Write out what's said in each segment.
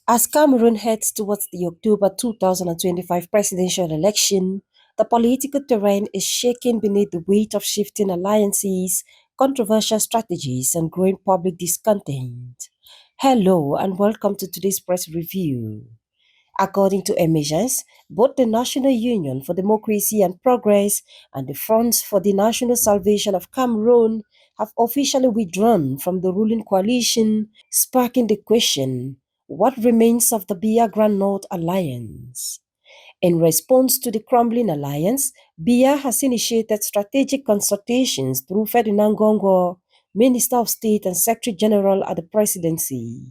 As Cameroon heads towards the October 2025 presidential election, the political terrain is shaking beneath the weight of shifting alliances, controversial strategies, and growing public discontent. Hello, and welcome to today's press review. According to emissions, both the National Union for Democracy and Progress and the Front for the National Salvation of Cameroon have officially withdrawn from the ruling coalition, sparking the question, what remains of the Biya Grand North Alliance? In response to the crumbling alliance, Biya has initiated strategic consultations through Ferdinand Gongo, Minister of State and Secretary General at the Presidency.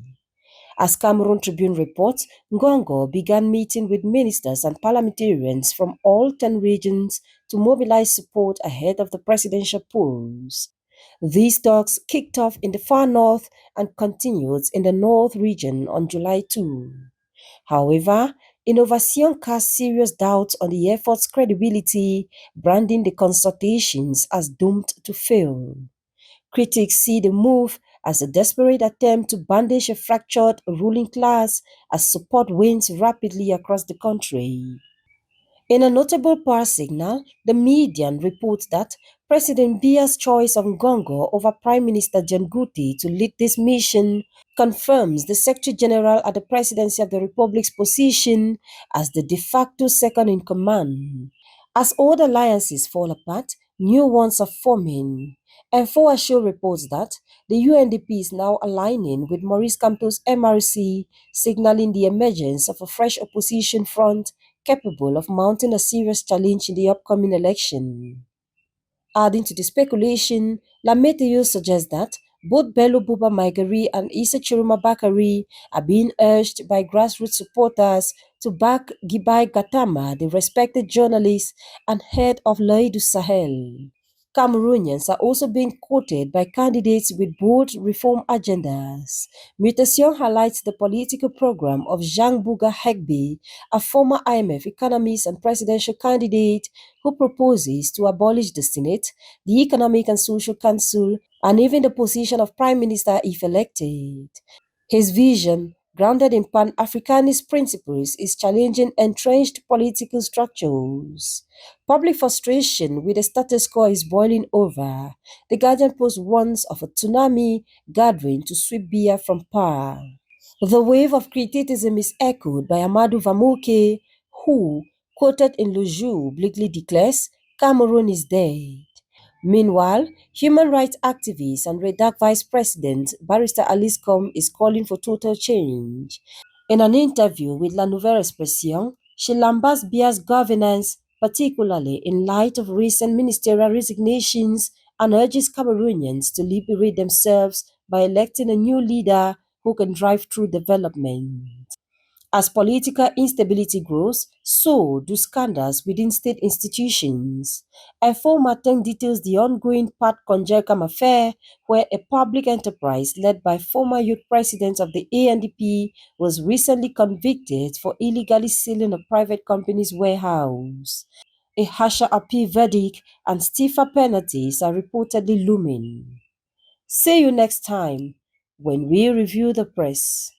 As Cameroon Tribune reports, Ngongo began meeting with ministers and parliamentarians from all 10 regions to mobilize support ahead of the presidential polls. These talks kicked off in the far north and continued in the north region on July 2. However, Innovation cast serious doubts on the effort's credibility, branding the consultations as doomed to fail. Critics see the move as a desperate attempt to bandage a fractured ruling class as support wanes rapidly across the country. In a notable power signal, the Median reports that President Biya's choice of Ngongo over Prime Minister John Guti to lead this mission confirms the Secretary General at the Presidency of the Republic's position as the de facto second in command. As old alliances fall apart, new ones are forming. And Show reports that the UNDP is now aligning with Maurice Kamto's MRC, signaling the emergence of a fresh opposition front capable of mounting a serious challenge in the upcoming election. Adding to the speculation, Lameteo suggests that both Bello Buba Maigari and Issa Chiruma Bakari are being urged by grassroots supporters to back Gibai Gatama, the respected journalist and head of L'Oeil du Sahel. Cameroonians are also being quoted by candidates with bold reform agendas. Mutation highlights the political program of Jean Bouga Hegbe, a former IMF economist and presidential candidate who proposes to abolish the Senate, the Economic and Social Council, and even the position of Prime Minister if elected. His vision, grounded in Pan-Africanist principles, is challenging entrenched political structures. Public frustration with the status quo is boiling over. The Guardian Post warns of a tsunami gathering to sweep Biya from power. The wave of criticism is echoed by Amadou Vamuke, who, quoted in Le Jour, bleakly declares, Cameroon is dead. Meanwhile, human rights activist and REDAC Vice President Barrister Alice Com is calling for total change. In an interview with La Nouvelle Expression, she lambasts Bia's governance, particularly in light of recent ministerial resignations, and urges Cameroonians to liberate themselves by electing a new leader who can drive through development. As political instability grows, so do scandals within state institutions. Efo Mateng details the ongoing Pat Konjekam affair, where a public enterprise led by former youth president of the ANDP was recently convicted for illegally sealing a private company's warehouse. A harsher appeal verdict and stiffer penalties are reportedly looming. See you next time when we review the press.